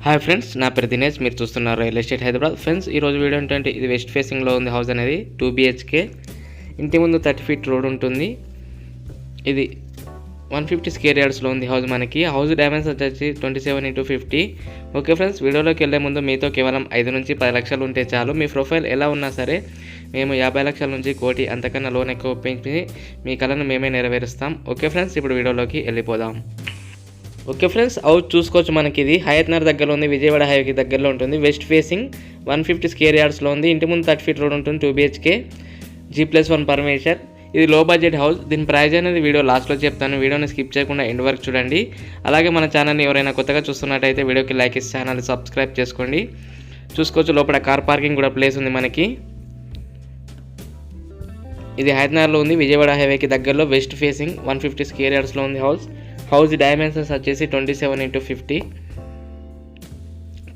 Hi friends, నా పేరు దినేష్. మీరు చూస్తున్నారు రియల్ ఎస్టేట్ హైదరాబాద్. ఫ్రెండ్స్, ఈరోజు వీడియో ఏంటంటే ఇది వెస్ట్ ఫేసింగ్లో ఉంది హౌస్ అనేది 2 BHK. ఇంటి ముందు 30 feet రోడ్ ఉంటుంది. ఇది 150 square yardsలో ఉంది హౌస్. మనకి హౌస్ డైమెన్షన్స్ వచ్చేసి 27x50. ఓకే ఫ్రెండ్స్, వీడియోలోకి వెళ్ళే ముందు మీతో కేవలం 5 నుంచి 10 లక్షలు ఉంటే చాలు. మీ ప్రొఫైల్ ఎలా ఉన్నా సరే మేము 50 లక్షల నుంచి 1 కోటి అంతకన్నా లోన్ ఎక్కువ పెంచి మీ కళను మేమే నెరవేరుస్తాం. ఓకే ఫ్రెండ్స్, ఇప్పుడు వీడియోలోకి వెళ్ళిపోదాం. ఓకే ఫ్రెండ్స్, హౌస్ చూసుకోవచ్చు. మనకి ఇది హయత్ నగర్ దగ్గరలో ఉంది, విజయవాడ హైవేకి దగ్గరలో ఉంటుంది. వెస్ట్ ఫేసింగ్ 150 square yardsలో ఉంది. ఇంటి ముందు 30 feet రోడ్ ఉంటుంది. 2 BHK G+1 పర్మిషన్. ఇది లో బడ్జెట్ హౌస్. దీని ప్రైస్ అనేది వీడియో లాస్ట్లో చెప్తాను. వీడియోని స్కిప్ చేయకుండా ఎండ్ వరకు చూడండి. అలాగే మన ఛానల్ని ఎవరైనా కొత్తగా చూస్తున్నట్టయితే వీడియోకి లైక్ ఇచ్చి ఛానల్ని సబ్స్క్రైబ్ చేసుకోండి. చూసుకోవచ్చు, లోపల కార్ పార్కింగ్ కూడా ప్లేస్ ఉంది మనకి. ఇది హయత్ నగర్లో ఉంది, విజయవాడ హైవేకి దగ్గరలో. వెస్ట్ ఫేసింగ్ 150 square yardsలో ఉంది హౌస్ డైమెన్షన్స్ వచ్చేసి 27x50.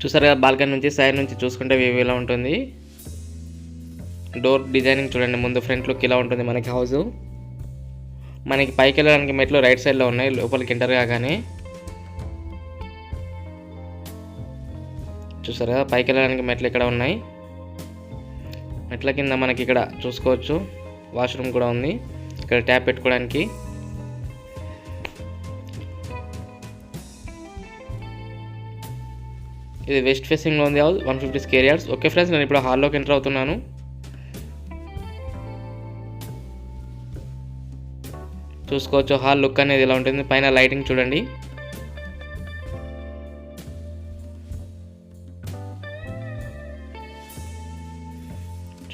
చూసారు కదా, బాల్కనీ నుంచి సైడ్ నుంచి చూసుకుంటే వ్యూ ఇలా ఉంటుంది. డోర్ డిజైనింగ్ చూడండి. ముందు ఫ్రంట్ లుక్ ఇలా ఉంటుంది మనకి హౌస్. మనకి పైకి వెళ్ళడానికి మెట్లు రైట్ సైడ్లో ఉన్నాయి, లోపలికి ఎంటర్ కాగానే. చూసారు కదా, పైకి వెళ్ళడానికి మెట్లు ఇక్కడ ఉన్నాయి. మెట్ల కింద మనకి ఇక్కడ చూసుకోవచ్చు వాష్రూమ్ కూడా ఉంది. ఇక్కడ ట్యాప్ పెట్టుకోవడానికి. ఇది వెస్ట్ ఫేసింగ్లో ఉంది house, 150 square yards. Okay friends, నేను ఇప్పుడు హాల్లోకి ఎంటర్ అవుతున్నాను. చూసుకోవచ్చు హాల్ లుక్ అనేది ఇలా ఉంటుంది. పైన లైటింగ్ చూడండి.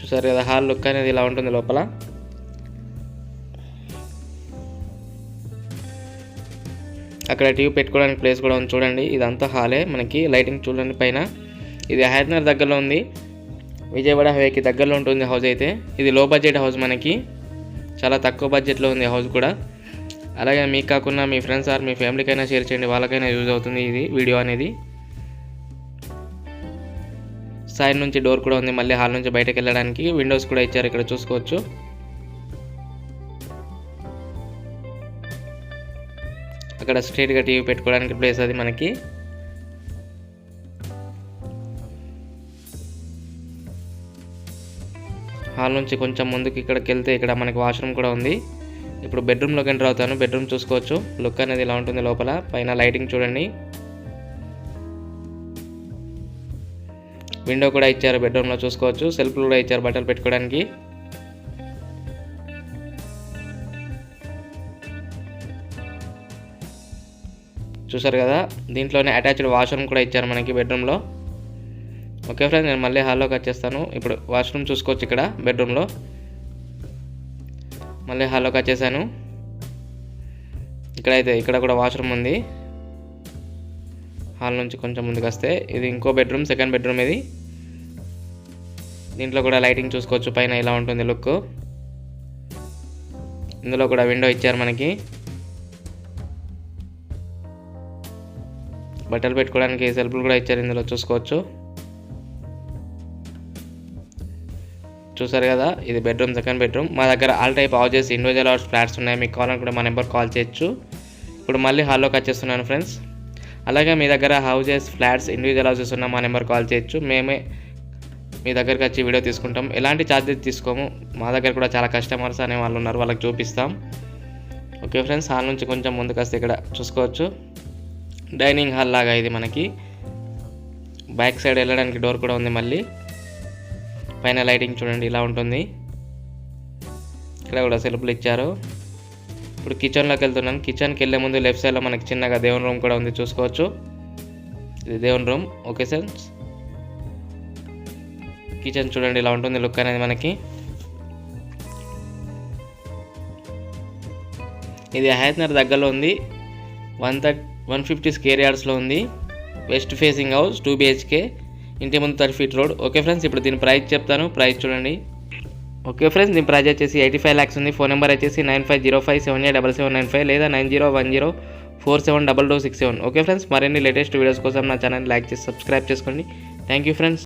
చూసారు కదా, హాల్ లుక్ అనేది ఇలా ఉంటుంది లోపల. అక్కడ టీవీ పెట్టుకోవడానికి ప్లేస్ కూడా ఉంది చూడండి. ఇదంతా హాలే మనకి. లైటింగ్ చూడండి పైన. ఇది హయత్ నగర్ దగ్గరలో ఉంది, విజయవాడ హైవేకి దగ్గరలో ఉంటుంది హౌస్ అయితే. ఇది లో బడ్జెట్ హౌస్ మనకి, చాలా తక్కువ బడ్జెట్లో ఉంది హౌస్ కూడా. అలాగే మీకు కాకుండా మీ ఫ్రెండ్స్ ఆర్ మీ ఫ్యామిలీకైనా షేర్ చేయండి, వాళ్ళకైనా యూజ్ అవుతుంది ఇది వీడియో అనేది. సైడ్ నుంచి డోర్ కూడా ఉంది, మళ్ళీ హాల్ నుంచి బయటకు వెళ్ళడానికి. విండోస్ కూడా ఇచ్చారు ఇక్కడ చూసుకోవచ్చు. అక్కడ స్ట్రైట్గా టీవీ పెట్టుకోవడానికి ప్లేస్ అది మనకి. హాల్ నుంచి కొంచెం ముందుకు ఇక్కడికి వెళ్తే ఇక్కడ మనకి వాష్రూమ్ కూడా ఉంది. ఇప్పుడు బెడ్రూమ్లోకి ఎంటర్ అవుతాను. బెడ్రూమ్ చూసుకోవచ్చు, లుక్ అనేది ఇలా ఉంటుంది లోపల. పైన లైటింగ్ చూడండి. విండో కూడా ఇచ్చారు బెడ్రూమ్లో చూసుకోవచ్చు. సెల్ఫ్లు కూడా ఇచ్చారు బట్టలు పెట్టుకోవడానికి. చూసారు కదా, దీంట్లోనే అటాచ్డ్ వాష్రూమ్ కూడా ఇచ్చారు మనకి బెడ్రూమ్లో. ఓకే ఫ్రెండ్స్, నేను మళ్ళీ హాల్లోకి వచ్చేస్తాను. ఇప్పుడు వాష్రూమ్ చూసుకోవచ్చు ఇక్కడ బెడ్రూమ్లో. మళ్ళీ హాల్లోకి వచ్చేసాను. ఇక్కడ కూడా వాష్రూమ్ ఉంది. హాల్ నుంచి కొంచెం ముందుకు వస్తే ఇది ఇంకో బెడ్రూమ్, సెకండ్ బెడ్రూమ్ ఇది. దీంట్లో కూడా లైటింగ్ చూసుకోవచ్చు. పైన ఇలా ఉంటుంది లుక్. ఇందులో కూడా విండో ఇచ్చారు మనకి. బట్టలు పెట్టుకోవడానికి సెల్ఫ్లు కూడా ఇచ్చారు ఇందులో చూసుకోవచ్చు. చూసారు కదా, ఇది బెడ్రూమ్, సెకండ్ బెడ్రూమ్. మా దగ్గర all type houses, individual house flats ఉన్నాయి. మీకు కావాలని కూడా మా నెంబర్ కాల్ చేయొచ్చు. ఇప్పుడు మళ్ళీ హాల్లోకి వచ్చేస్తున్నాను ఫ్రెండ్స్. అలాగే మీ దగ్గర హౌజెస్, ఫ్లాట్స్, ఇండివిజువల్ హౌసెస్ ఉన్న మా నెంబర్ కాల్ చేయొచ్చు. మేమే మీ దగ్గరికి వచ్చి వీడియో తీసుకుంటాం. ఎలాంటి ఛార్జెస్ తీసుకోము. మా దగ్గర కూడా చాలా కస్టమర్స్ అనే వాళ్ళు ఉన్నారు, వాళ్ళకి చూపిస్తాం. ఓకే ఫ్రెండ్స్, హాల్ నుంచి కొంచెం ముందుకు వస్తే ఇక్కడ చూసుకోవచ్చు డైనింగ్ హాల్ లాగా ఇది మనకి. బ్యాక్ సైడ్ వెళ్ళడానికి డోర్ కూడా ఉంది మళ్ళీ. పైన లైటింగ్ చూడండి ఇలా ఉంటుంది. ఇక్కడ కూడా సెల్ఫ్లు ఇచ్చారు. ఇప్పుడు కిచెన్లోకి వెళ్తున్నాను. కిచెన్కి వెళ్ళే ముందు లెఫ్ట్ సైడ్లో మనకి చిన్నగా దేవుని రూమ్ కూడా ఉంది చూసుకోవచ్చు. ఇది దేవుని రూమ్. ఓకే ఫ్రెండ్స్, కిచెన్ చూడండి ఇలా ఉంటుంది లుక్ అనేది మనకి. ఇది హయత్ నగర్ దగ్గరలో ఉంది, 150 square yardsలో ఉంది. వెస్ట్ ఫేసింగ్ హౌస్, 2 BHK, ఇంటి ముందు 30 feet రోడ్. ఓకే ఫ్రెండ్స్, ఇప్పుడు దీని ప్రైస్ చెప్తాను. ప్రైస్ చూడండి. ఓకే ఫ్రెండ్స్, దీని ప్రైస్ వచ్చేసి 85 lakhs ఉంది. ఫోన్ నెంబర్ వచ్చేసి 9505787795 లేదా 9010472267. ఓకే ఫ్రెండ్స్, మరిన్ని లేటెస్ట్ వీడియోస్ కోసం నా ఛానల్ లైక్ చేసి సబ్స్క్రైబ్ చేసుకోండి. Thank you friends.